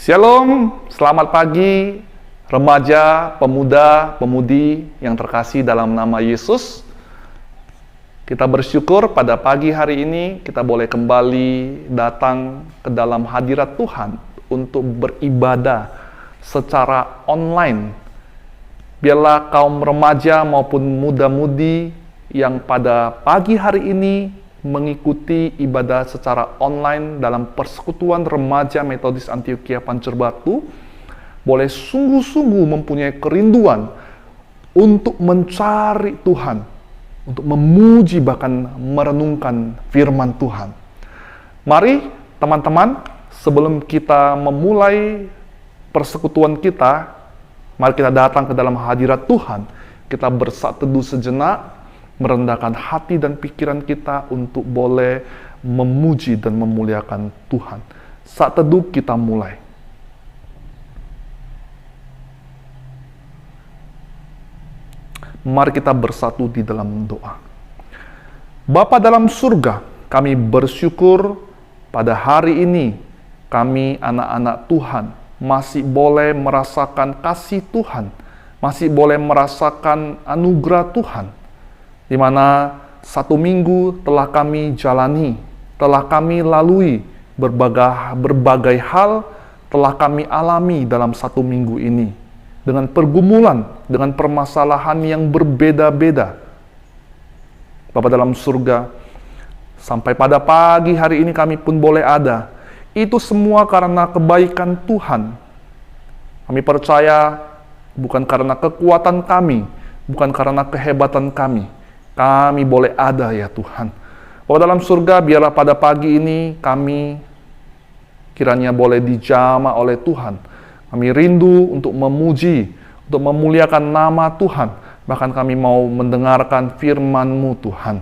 Shalom, selamat pagi remaja, pemuda, pemudi yang terkasih dalam nama Yesus. Kita bersyukur pada pagi hari ini kita boleh kembali datang ke dalam hadirat Tuhan untuk beribadah secara online. Biarlah kaum remaja maupun muda-mudi yang pada pagi hari ini mengikuti ibadah secara online dalam Persekutuan Remaja Metodis Antioquia Pancur Batu boleh sungguh-sungguh mempunyai kerinduan untuk mencari Tuhan, untuk memuji bahkan merenungkan firman Tuhan. Mari teman-teman, sebelum kita memulai persekutuan kita, mari kita datang ke dalam hadirat Tuhan. Kita bersatu teduh sejenak, merendahkan hati dan pikiran kita untuk boleh memuji dan memuliakan Tuhan. Saat teduh kita mulai. Mari kita bersatu di dalam doa. Bapa dalam surga, kami bersyukur pada hari ini kami anak-anak Tuhan masih boleh merasakan kasih Tuhan, masih boleh merasakan anugerah Tuhan, di mana satu minggu telah kami jalani, telah kami lalui berbagai hal telah kami alami dalam satu minggu ini, dengan pergumulan, dengan permasalahan yang berbeda-beda. Bapa dalam surga, sampai pada pagi hari ini kami pun boleh ada. Itu semua karena kebaikan Tuhan. Kami percaya bukan karena kekuatan kami, bukan karena kehebatan kami. Kami boleh ada ya Tuhan. Bapa dalam surga, biarlah pada pagi ini kami kiranya boleh dijamah oleh Tuhan. Kami rindu untuk memuji, untuk memuliakan nama Tuhan. Bahkan kami mau mendengarkan firman-Mu Tuhan.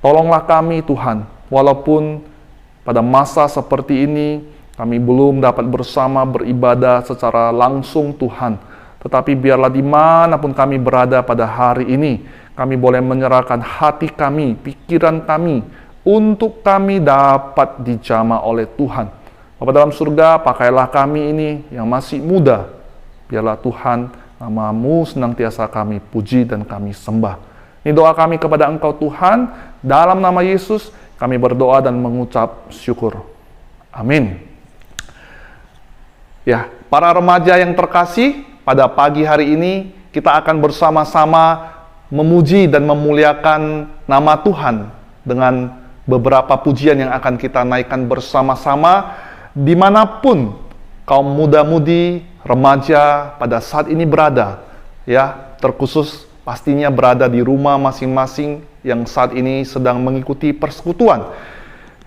Tolonglah kami Tuhan, walaupun pada masa seperti ini kami belum dapat bersama beribadah secara langsung Tuhan. Tetapi biarlah dimanapun kami berada pada hari ini, kami boleh menyerahkan hati kami, pikiran kami, untuk kami dapat dijamah oleh Tuhan. Bapa dalam surga, pakailah kami ini yang masih muda. Biarlah Tuhan, nama-Mu senantiasa kami puji dan kami sembah. Ini doa kami kepada Engkau Tuhan, dalam nama Yesus kami berdoa dan mengucap syukur. Amin. Ya, para remaja yang terkasih, pada pagi hari ini kita akan bersama-sama memuji dan memuliakan nama Tuhan dengan beberapa pujian yang akan kita naikkan bersama-sama dimanapun kaum muda-mudi, remaja pada saat ini berada, ya, terkhusus pastinya berada di rumah masing-masing yang saat ini sedang mengikuti persekutuan.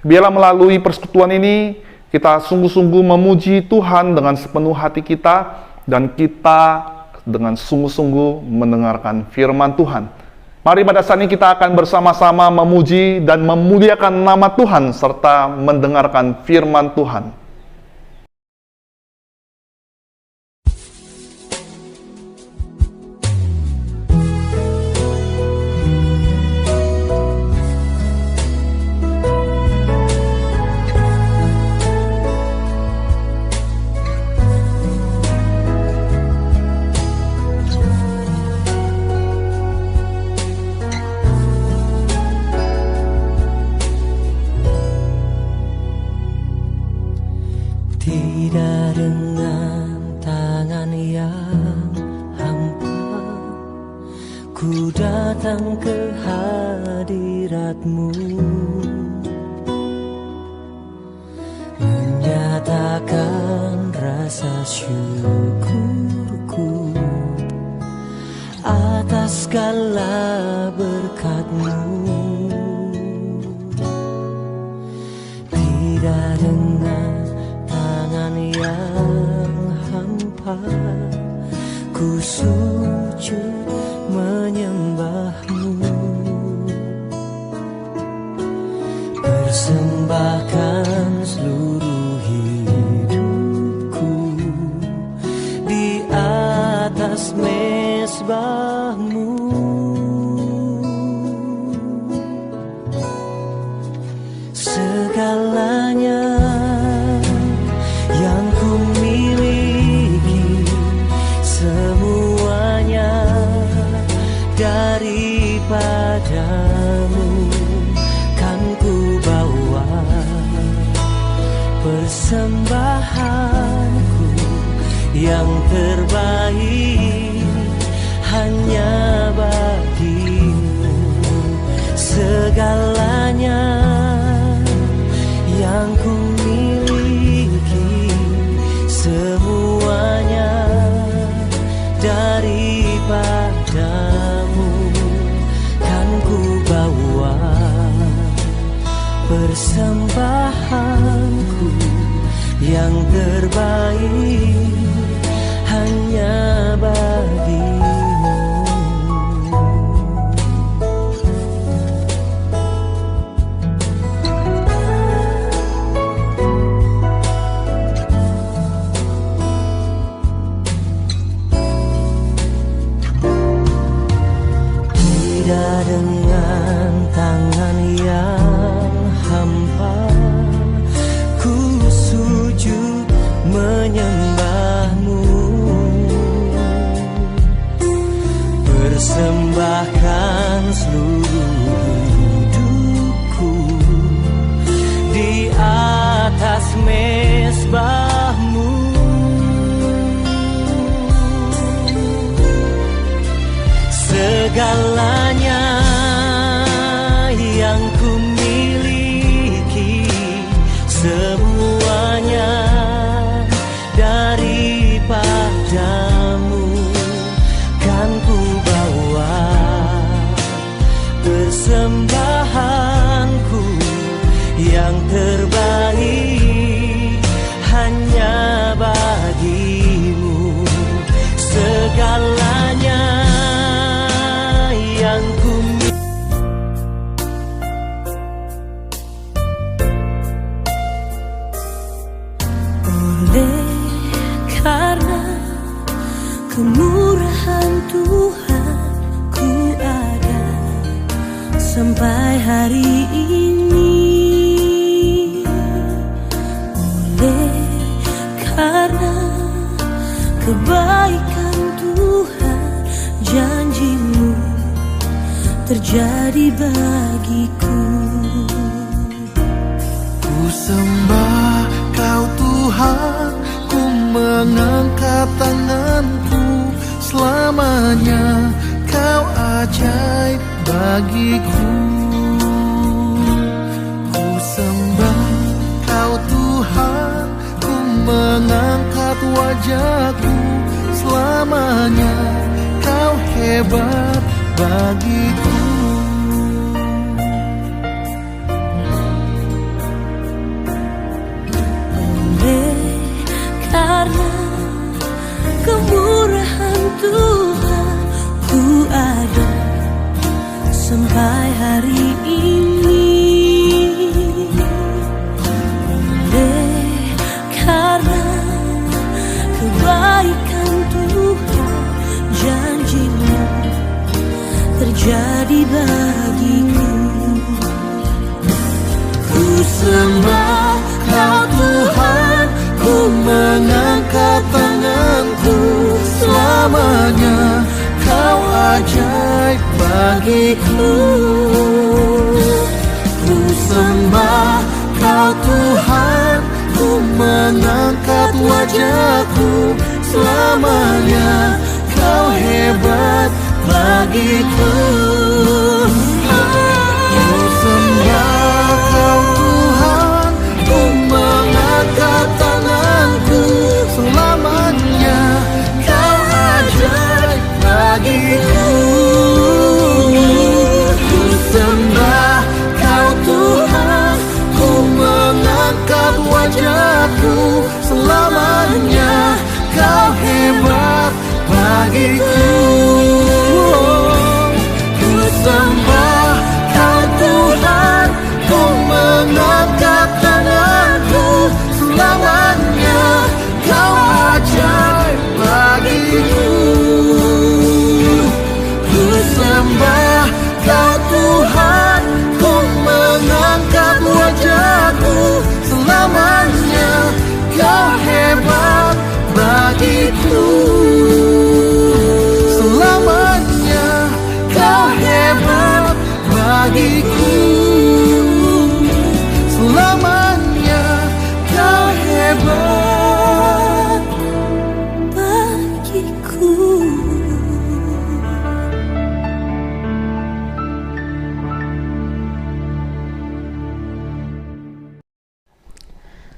Biarlah melalui persekutuan ini kita sungguh-sungguh memuji Tuhan dengan sepenuh hati kita, dan kita dengan sungguh-sungguh mendengarkan firman Tuhan. Mari pada saat ini kita akan bersama-sama memuji dan memuliakan nama Tuhan serta mendengarkan firman Tuhan. Tidak dengan tangan yang hampa, ku datang ke hadirat-Mu, menyatakan rasa syukurku atas segala berkat-Mu. Tidak dengan yang hampa, ku sujud menyembah-Mu, persembahkan seluruh hidupku di atas mezbah-Mu. Segalanya yang ku miliki Daripadamu kan ku bawa persembahanku yang terbaik hanya bagimu. Segalanya yang ku miliki, semuanya daripadamu kan ku bawa persembahanku yang terbaik hanya bagimu. Tidak dengan tangan yang hampa ku sujud menyembahmu, persembahkan seluruh hidupku di atas mezbahmu. Segalanya yang ku miliki, semuanya daripadamu kan ku bawa persembahanku yang terbaik hanya bagimu. Segalanya yang ku oleh karena kemurahan Tuhan ku ada sampai hari ini. Oleh karena kebaikan Tuhan, janjimu terjadi bagiku. Ku sembah Kau Tuhan, ku mengangkat tanganku. Selamanya Kau ajaib bagiku. Ku sembah Kau Tuhan, ku mengangkat wajahku. Selamanya Kau hebat bagiku. Oleh karena kemurahan Tuhan ku ada sampai hari ini. Oleh karena kebaikan Tuhan, janjimu terjadi bagiku. Ku sembah Kau Tuhan, ku mengangkat tanganku. Selamanya Kau ajaib bagiku. Ku sembah Kau Tuhan, ku mengangkat wajahku. Selamanya Kau hebat bagiku. Ku sembah Kau Tuhan, ku mengangkat tanganku. Selamanya Kau ajaib bagiku. Ku sembah Kau Tuhan, ku mengangkat wajahku. Selamanya Kau hebat bagiku. Ku sembah Kau Tuhan, ku mengangkat tanganku. Selamanya Kau ajaib bagiku. Ku sembah Kau Tuhan, ku mengangkat wajahku. Selamanya Kau hebat bagiku. Selamanya Kau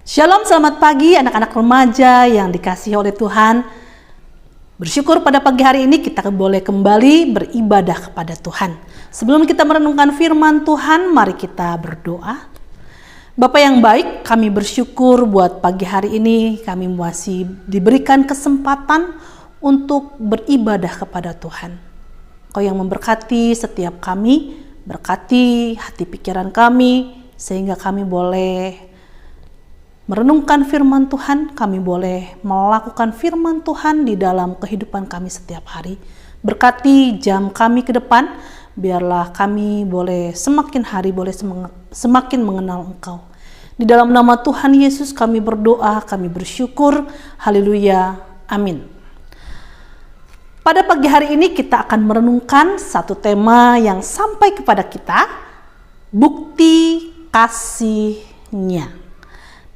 Shalom, selamat pagi anak-anak remaja yang dikasihi oleh Tuhan. Bersyukur pada pagi hari ini kita boleh kembali beribadah kepada Tuhan. Sebelum kita merenungkan firman Tuhan, mari kita berdoa. Bapa yang baik, kami bersyukur buat pagi hari ini kami masih diberikan kesempatan untuk beribadah kepada Tuhan. Kau yang memberkati setiap kami, berkati hati pikiran kami, sehingga kami boleh merenungkan firman Tuhan, kami boleh melakukan firman Tuhan di dalam kehidupan kami setiap hari. Berkati jam kami ke depan, biarlah kami boleh semakin hari boleh semakin mengenal Engkau. Di dalam nama Tuhan Yesus kami berdoa, kami bersyukur. Haleluya, amin. Pada pagi hari ini kita akan merenungkan satu tema yang sampai kepada kita, bukti kasihnya.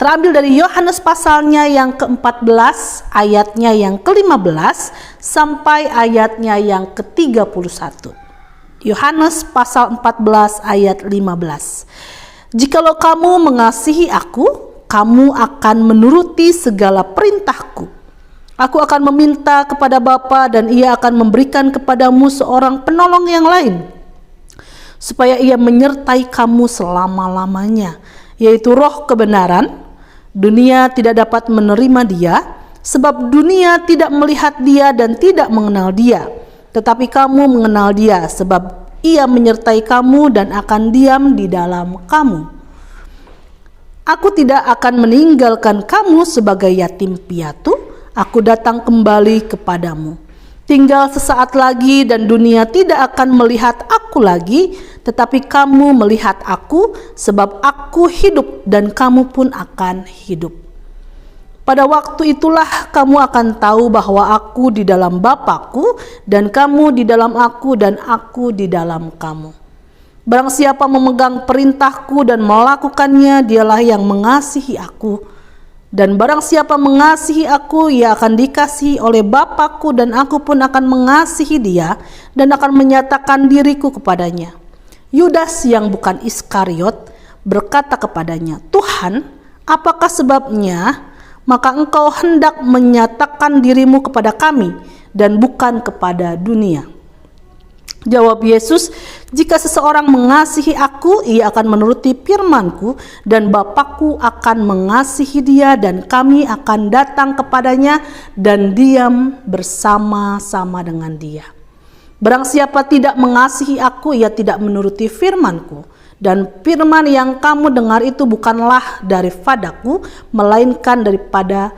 Terambil dari Yohanes pasalnya yang ke-14, ayatnya yang ke-15 sampai ayatnya yang ke-31. Yohanes pasal 14 ayat 15. Jikalau kamu mengasihi aku, kamu akan menuruti segala perintahku. Aku akan meminta kepada Bapa dan ia akan memberikan kepadamu seorang penolong yang lain, supaya ia menyertai kamu selama-lamanya, yaitu Roh kebenaran. Dunia tidak dapat menerima dia, sebab dunia tidak melihat dia dan tidak mengenal dia. Tetapi kamu mengenal dia, sebab ia menyertai kamu dan akan diam di dalam kamu. Aku tidak akan meninggalkan kamu sebagai yatim piatu, aku datang kembali kepadamu. Tinggal sesaat lagi dan dunia tidak akan melihat aku lagi, tetapi kamu melihat aku, sebab aku hidup dan kamu pun akan hidup. Pada waktu itulah kamu akan tahu bahwa aku di dalam Bapa-Ku dan kamu di dalam aku dan aku di dalam kamu. Barang siapa memegang perintahku dan melakukannya, dialah yang mengasihi aku. Dan barang siapa mengasihi aku, ia akan dikasihi oleh Bapa-Ku dan aku pun akan mengasihi dia dan akan menyatakan diriku kepadanya. Yudas yang bukan Iskariot berkata kepadanya, Tuhan, apakah sebabnya maka engkau hendak menyatakan dirimu kepada kami dan bukan kepada dunia? Jawab Yesus, jika seseorang mengasihi aku, ia akan menuruti firman-Ku dan Bapa-Ku akan mengasihi dia dan kami akan datang kepadanya dan diam bersama-sama dengan dia. Barang siapa tidak mengasihi aku, ia tidak menuruti firman-Ku, dan firman yang kamu dengar itu bukanlah daripadaku, melainkan daripada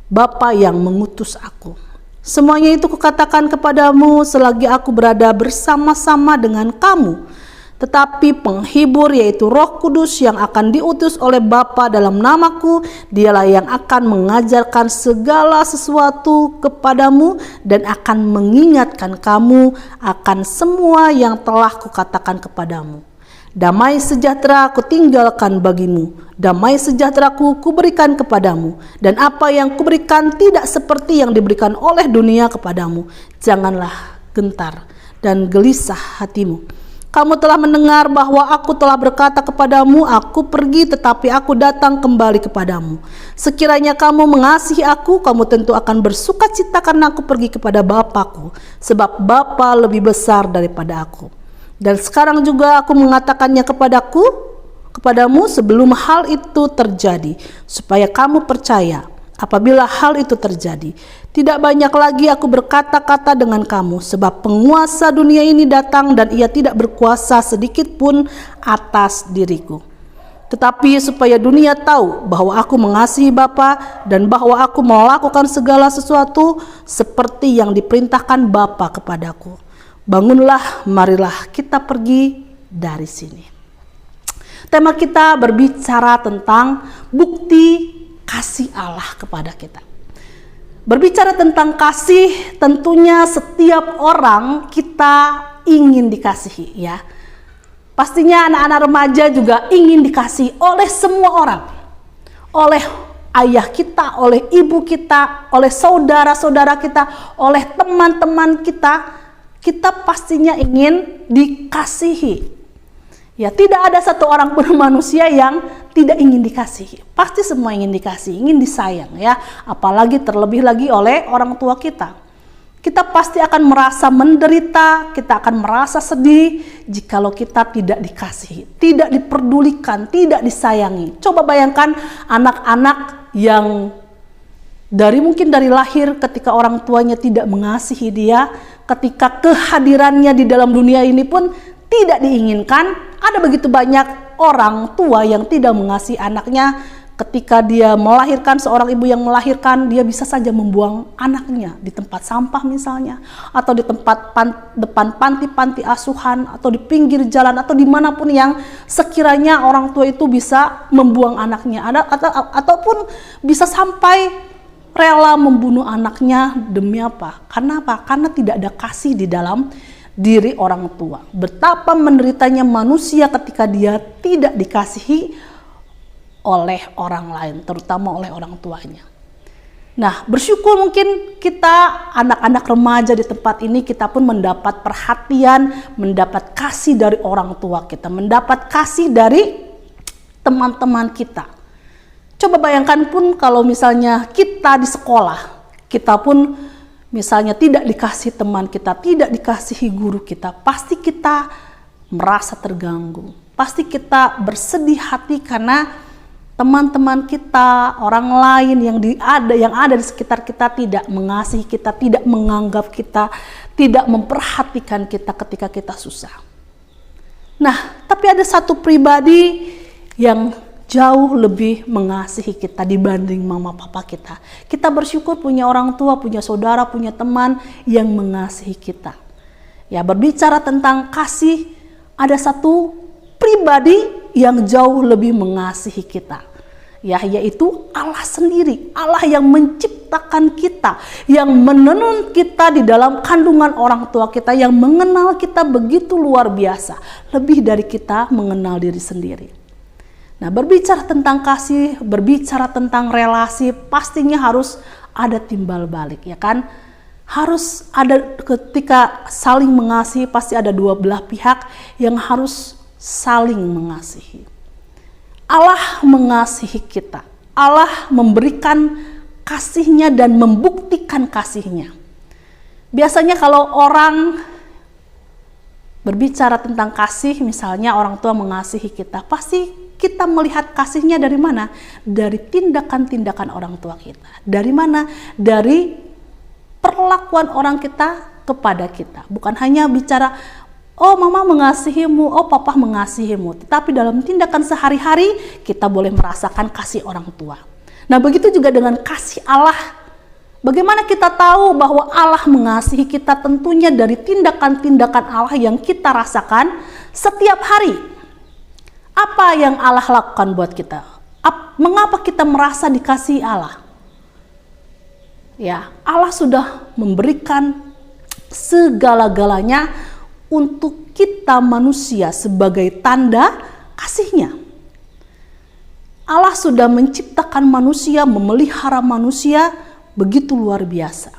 Bapa yang mengutus aku. Semuanya itu kukatakan kepadamu selagi aku berada bersama-sama dengan kamu. Tetapi penghibur, yaitu Roh Kudus yang akan diutus oleh Bapa dalam namaku, dialah yang akan mengajarkan segala sesuatu kepadamu dan akan mengingatkan kamu akan semua yang telah kukatakan kepadamu. Damai sejahtera ku tinggalkan bagimu, damai sejahteraku kuberikan kepadamu, dan apa yang kuberikan tidak seperti yang diberikan oleh dunia kepadamu. Janganlah gentar dan gelisah hatimu. Kamu telah mendengar bahwa aku telah berkata kepadamu, aku pergi tetapi aku datang kembali kepadamu. Sekiranya kamu mengasihi aku, kamu tentu akan bersukacita karena aku pergi kepada Bapa-Ku, sebab Bapa lebih besar daripada aku. Dan sekarang juga aku mengatakannya kepadamu sebelum hal itu terjadi, supaya kamu percaya apabila hal itu terjadi. Tidak banyak lagi aku berkata-kata dengan kamu, sebab penguasa dunia ini datang dan ia tidak berkuasa sedikit pun atas diriku. Tetapi supaya dunia tahu bahwa aku mengasihi Bapa dan bahwa aku melakukan segala sesuatu seperti yang diperintahkan Bapa kepadaku. Bangunlah, marilah kita pergi dari sini. Tema kita berbicara tentang bukti kasih Allah kepada kita. Berbicara tentang kasih, tentunya setiap orang kita ingin dikasihi, ya. Pastinya anak-anak remaja juga ingin dikasihi oleh semua orang. Oleh ayah kita, oleh ibu kita, oleh saudara-saudara kita, oleh teman-teman kita. Kita pastinya ingin dikasihi. Ya, tidak ada satu orang pun manusia yang tidak ingin dikasihi. Pasti semua ingin dikasihi, ingin disayang ya. Apalagi terlebih lagi oleh orang tua kita. Kita pasti akan merasa menderita, kita akan merasa sedih jikalau kita tidak dikasihi, tidak diperdulikan, tidak disayangi. Coba bayangkan anak-anak yang mungkin dari lahir ketika orang tuanya tidak mengasihi dia, ketika kehadirannya di dalam dunia ini pun tidak diinginkan. Ada begitu banyak orang tua yang tidak mengasihi anaknya. Ketika dia melahirkan, seorang ibu yang melahirkan, dia bisa saja membuang anaknya di tempat sampah misalnya, atau di tempat depan panti-panti asuhan, atau di pinggir jalan, atau dimanapun yang sekiranya orang tua itu bisa membuang anaknya, ataupun bisa sampai rela membunuh anaknya. Demi apa? Karena apa? Karena tidak ada kasih di dalam diri orang tua. Betapa menderitanya manusia ketika dia tidak dikasihi oleh orang lain, terutama oleh orang tuanya. Nah, bersyukur mungkin kita anak-anak remaja di tempat ini, kita pun mendapat perhatian, mendapat kasih dari orang tua kita, mendapat kasih dari teman-teman kita. Coba bayangkan pun kalau misalnya kita di sekolah, kita pun misalnya tidak dikasih teman kita, tidak dikasihi guru kita, pasti kita merasa terganggu. Pasti kita bersedih hati karena teman-teman kita, orang lain yang ada di sekitar kita tidak mengasihi kita, tidak menganggap kita, tidak memperhatikan kita ketika kita susah. Nah, tapi ada satu pribadi yang jauh lebih mengasihi kita dibanding mama papa kita. Kita bersyukur punya orang tua, punya saudara, punya teman yang mengasihi kita. Ya, berbicara tentang kasih, ada satu pribadi yang jauh lebih mengasihi kita. Ya, yaitu Allah sendiri, Allah yang menciptakan kita, yang menenun kita di dalam kandungan orang tua kita, yang mengenal kita begitu luar biasa, lebih dari kita mengenal diri sendiri. Nah, berbicara tentang kasih, berbicara tentang relasi, pastinya harus ada timbal balik, ya kan? Harus ada, ketika saling mengasihi, pasti ada dua belah pihak yang harus saling mengasihi. Allah mengasihi kita. Allah memberikan kasih-Nya dan membuktikan kasih-Nya. Biasanya kalau orang berbicara tentang kasih, misalnya orang tua mengasihi kita, pasti kita melihat kasih-Nya dari mana? Dari tindakan-tindakan orang tua kita. Dari mana? Dari perlakuan orang kita kepada kita. Bukan hanya bicara, oh mama mengasihimu, oh papa mengasihimu. Tetapi dalam tindakan sehari-hari kita boleh merasakan kasih orang tua. Nah, begitu juga dengan kasih Allah. Bagaimana kita tahu bahwa Allah mengasihi kita? Tentunya dari tindakan-tindakan Allah yang kita rasakan setiap hari. Apa yang Allah lakukan buat kita? Mengapa kita merasa dikasihi Allah? Ya, Allah sudah memberikan segala-galanya untuk kita manusia sebagai tanda kasih-Nya. Allah sudah menciptakan manusia, memelihara manusia begitu luar biasa.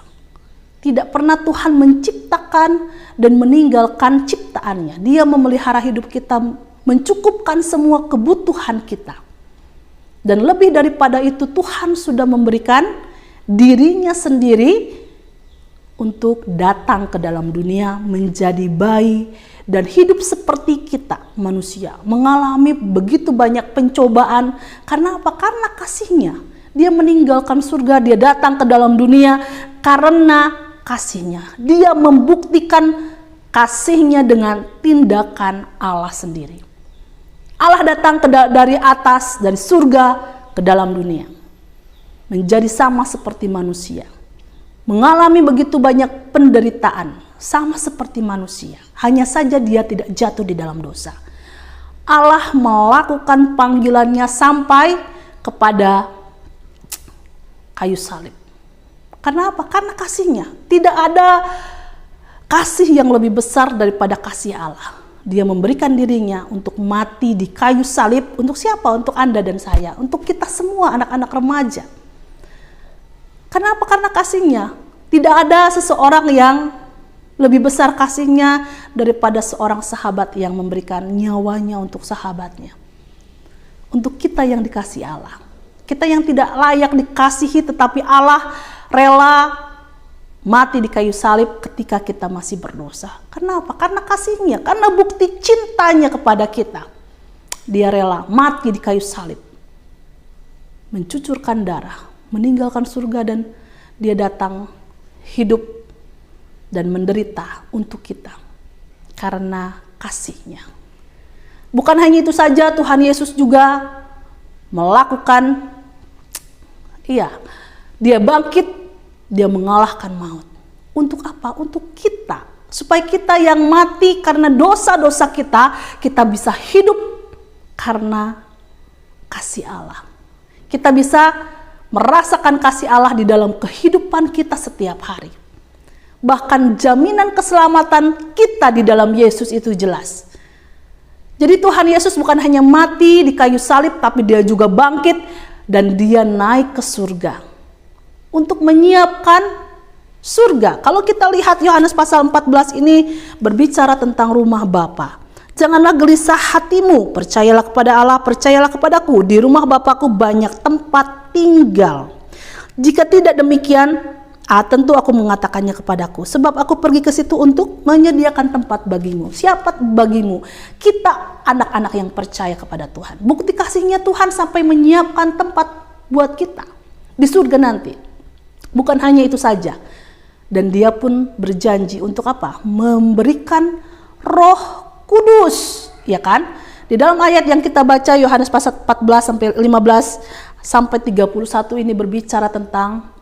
Tidak pernah Tuhan menciptakan dan meninggalkan ciptaannya. Dia memelihara hidup kita, mencukupkan semua kebutuhan kita. Dan lebih daripada itu, Tuhan sudah memberikan diri-Nya sendiri untuk datang ke dalam dunia menjadi bayi dan hidup seperti kita manusia, mengalami begitu banyak pencobaan. Karena apa? Karena kasih-Nya. Dia meninggalkan surga, dia datang ke dalam dunia karena kasih-Nya. Dia membuktikan kasih-Nya dengan tindakan Allah sendiri. Allah datang dari atas, dari surga ke dalam dunia, menjadi sama seperti manusia. Mengalami begitu banyak penderitaan, sama seperti manusia. Hanya saja dia tidak jatuh di dalam dosa. Allah melakukan panggilannya sampai kepada kayu salib. Karena apa? Karena kasih-Nya. Tidak ada kasih yang lebih besar daripada kasih Allah. Dia memberikan diri-Nya untuk mati di kayu salib. Untuk siapa? Untuk Anda dan saya. Untuk kita semua anak-anak remaja. Kenapa? Karena kasih-Nya. Tidak ada seseorang yang Lebih besar kasihnya daripada seorang sahabat yang memberikan nyawanya untuk sahabatnya. Untuk kita yang dikasihi Allah. Kita yang tidak layak dikasihi, tetapi Allah rela mati di kayu salib ketika kita masih berdosa. Kenapa? Karena kasihnya, karena bukti cintanya kepada kita. Dia rela mati di kayu salib, mencucurkan darah, meninggalkan surga, dan dia datang hidup dan menderita untuk kita karena kasihnya. Bukan hanya itu saja, Tuhan Yesus juga melakukan, dia bangkit, dia mengalahkan maut. Untuk apa? Untuk kita, supaya kita yang mati karena dosa-dosa kita bisa hidup karena kasih Allah. Kita bisa merasakan kasih Allah di dalam kehidupan kita setiap hari. Bahkan jaminan keselamatan kita di dalam Yesus itu jelas. Jadi Tuhan Yesus bukan hanya mati di kayu salib, tapi dia juga bangkit dan dia naik ke surga untuk menyiapkan surga. Kalau kita lihat Yohanes pasal 14 ini berbicara tentang rumah Bapa. Janganlah gelisah hatimu, percayalah kepada Allah, percayalah kepadaku. Di rumah Bapakku banyak tempat tinggal. Jika tidak demikian, tentu aku mengatakannya kepadaku. Sebab aku pergi ke situ untuk menyediakan tempat bagimu. Siapa bagimu? Kita anak-anak yang percaya kepada Tuhan. Bukti kasihnya Tuhan sampai menyiapkan tempat buat kita di surga nanti. Bukan hanya itu saja. Dan dia pun berjanji untuk apa? Memberikan Roh Kudus, ya kan? Di dalam ayat yang kita baca Yohanes pasal 14 sampai 15 sampai 31 ini berbicara tentang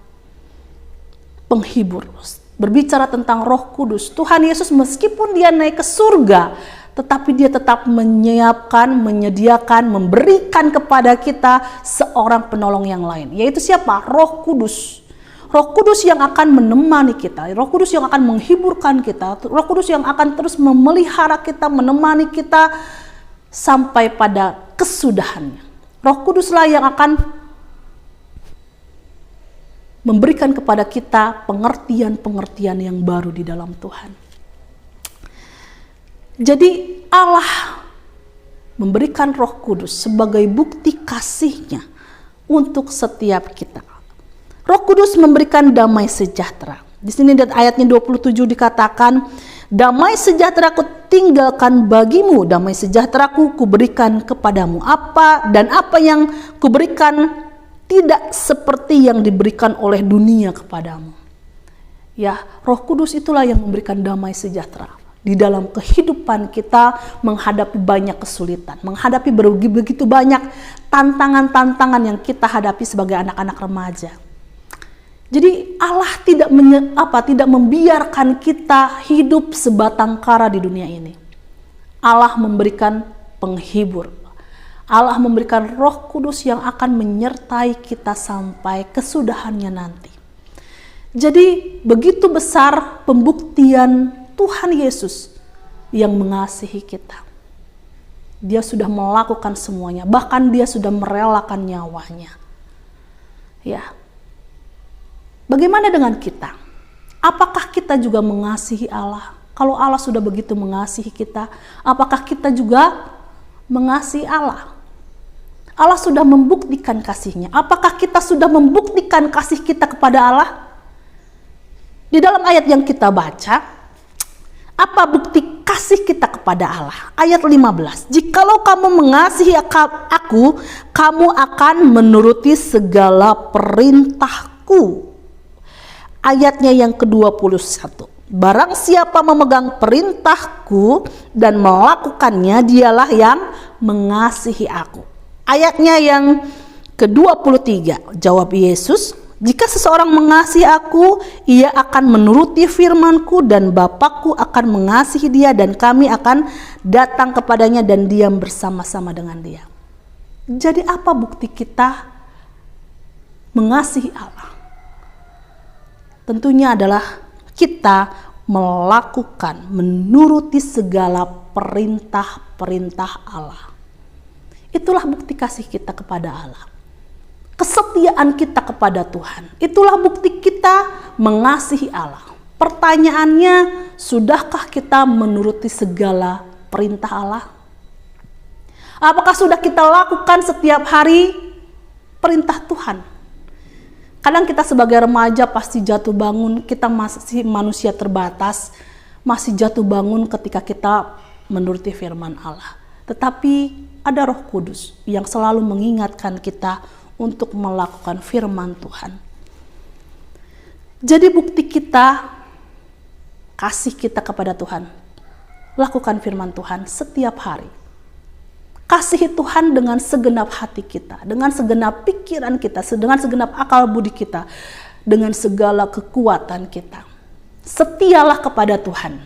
penghibur, berbicara tentang Roh Kudus. Tuhan Yesus meskipun dia naik ke surga, tetapi dia tetap menyiapkan, menyediakan, memberikan kepada kita seorang penolong yang lain, yaitu siapa? Roh Kudus. Roh Kudus yang akan menemani kita, Roh Kudus yang akan menghiburkan kita, Roh Kudus yang akan terus memelihara kita, menemani kita sampai pada kesudahannya. Roh Kuduslah yang akan memberikan kepada kita pengertian-pengertian yang baru di dalam Tuhan. Jadi Allah memberikan Roh Kudus sebagai bukti kasihnya untuk setiap kita. Roh Kudus memberikan damai sejahtera. Di sini ayatnya 27 dikatakan, damai sejahtera ku tinggalkan bagimu, damai sejahteraku kuberikan kepadamu. Apa yang kuberikan tidak seperti yang diberikan oleh dunia kepadamu. Ya, Roh Kudus itulah yang memberikan damai sejahtera di dalam kehidupan kita menghadapi banyak kesulitan, menghadapi begitu banyak tantangan-tantangan yang kita hadapi sebagai anak-anak remaja. Jadi Allah tidak membiarkan kita hidup sebatang kara di dunia ini. Allah memberikan penghibur. Allah memberikan Roh Kudus yang akan menyertai kita sampai kesudahannya nanti. Jadi begitu besar pembuktian Tuhan Yesus yang mengasihi kita. Dia sudah melakukan semuanya, bahkan dia sudah merelakan nyawanya. Ya. Bagaimana dengan kita? Apakah kita juga mengasihi Allah? Kalau Allah sudah begitu mengasihi kita, apakah kita juga mengasihi Allah? Allah sudah membuktikan kasihnya. Apakah kita sudah membuktikan kasih kita kepada Allah? Di dalam ayat yang kita baca, apa bukti kasih kita kepada Allah? Ayat 15. Jikalau kamu mengasihi aku, kamu akan menuruti segala perintahku. Ayatnya yang ke-21. Barang siapa memegang perintahku dan melakukannya, dialah yang mengasihi aku. Ayatnya yang ke-23. Jawab Yesus, jika seseorang mengasihi aku, ia akan menuruti firmanku dan Bapakku akan mengasihi dia dan kami akan datang kepadanya dan diam bersama-sama dengan dia. Jadi apa bukti kita mengasihi Allah? Tentunya adalah kita melakukan, menuruti segala perintah-perintah Allah. Itulah bukti kasih kita kepada Allah. Kesetiaan kita kepada Tuhan. Itulah bukti kita mengasihi Allah. Pertanyaannya, sudahkah kita menuruti segala perintah Allah? Apakah sudah kita lakukan setiap hari perintah Tuhan? Kadang kita sebagai remaja pasti jatuh bangun, kita masih manusia terbatas, masih jatuh bangun ketika kita menuruti firman Allah. Tetapi ada Roh Kudus yang selalu mengingatkan kita untuk melakukan firman Tuhan. Jadi bukti kita, kasih kita kepada Tuhan, lakukan firman Tuhan setiap hari. Kasihi Tuhan dengan segenap hati kita, dengan segenap pikiran kita, dengan segenap akal budi kita, dengan segala kekuatan kita. Setialah kepada Tuhan.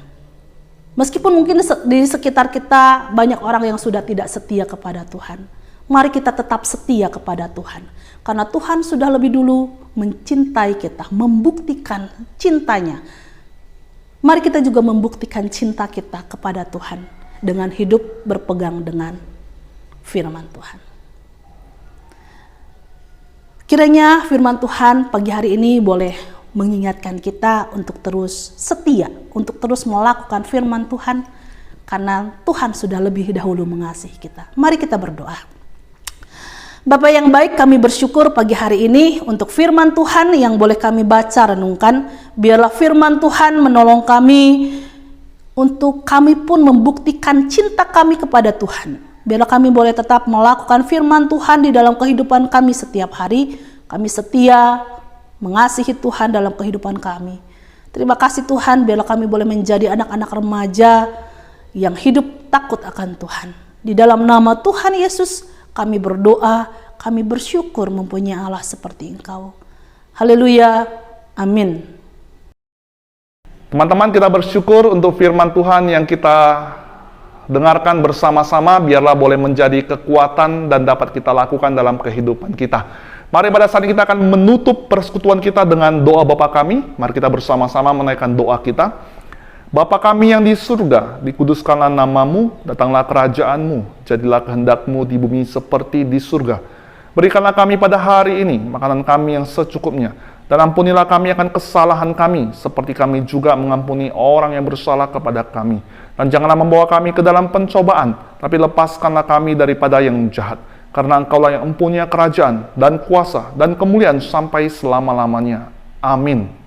Meskipun mungkin di sekitar kita banyak orang yang sudah tidak setia kepada Tuhan. Mari kita tetap setia kepada Tuhan. Karena Tuhan sudah lebih dulu mencintai kita, membuktikan cintanya. Mari kita juga membuktikan cinta kita kepada Tuhan dengan hidup berpegang dengan firman Tuhan. Kiranya firman Tuhan pagi hari ini boleh mengingatkan kita untuk terus setia, untuk terus melakukan firman Tuhan, karena Tuhan sudah lebih dahulu mengasihi kita. Mari kita berdoa. Bapa yang baik, kami bersyukur pagi hari ini untuk firman Tuhan yang boleh kami baca renungkan. Biarlah firman Tuhan menolong kami untuk kami pun membuktikan cinta kami kepada Tuhan. Biarlah kami boleh tetap melakukan firman Tuhan di dalam kehidupan kami setiap hari. Kami setia mengasihi Tuhan dalam kehidupan kami. Terima kasih Tuhan, biarlah kami boleh menjadi anak-anak remaja yang hidup takut akan Tuhan. Di dalam nama Tuhan Yesus kami berdoa, kami bersyukur mempunyai Allah seperti Engkau. Haleluya, amin. Teman-teman, kita bersyukur untuk firman Tuhan yang kita dengarkan bersama-sama, biarlah boleh menjadi kekuatan dan dapat kita lakukan dalam kehidupan kita. Mari pada saat ini kita akan menutup persekutuan kita dengan doa Bapa kami. Mari kita bersama-sama menaikkan doa kita. Bapa kami yang di surga, dikuduskanlah namamu, datanglah kerajaanmu, jadilah kehendakmu di bumi seperti di surga. Berikanlah kami pada hari ini makanan kami yang secukupnya, dan ampunilah kami akan kesalahan kami, seperti kami juga mengampuni orang yang bersalah kepada kami. Dan janganlah membawa kami ke dalam pencobaan, tapi lepaskanlah kami daripada yang jahat. Karena Engkaulah yang mempunyai kerajaan, dan kuasa, dan kemuliaan sampai selama-lamanya. Amin.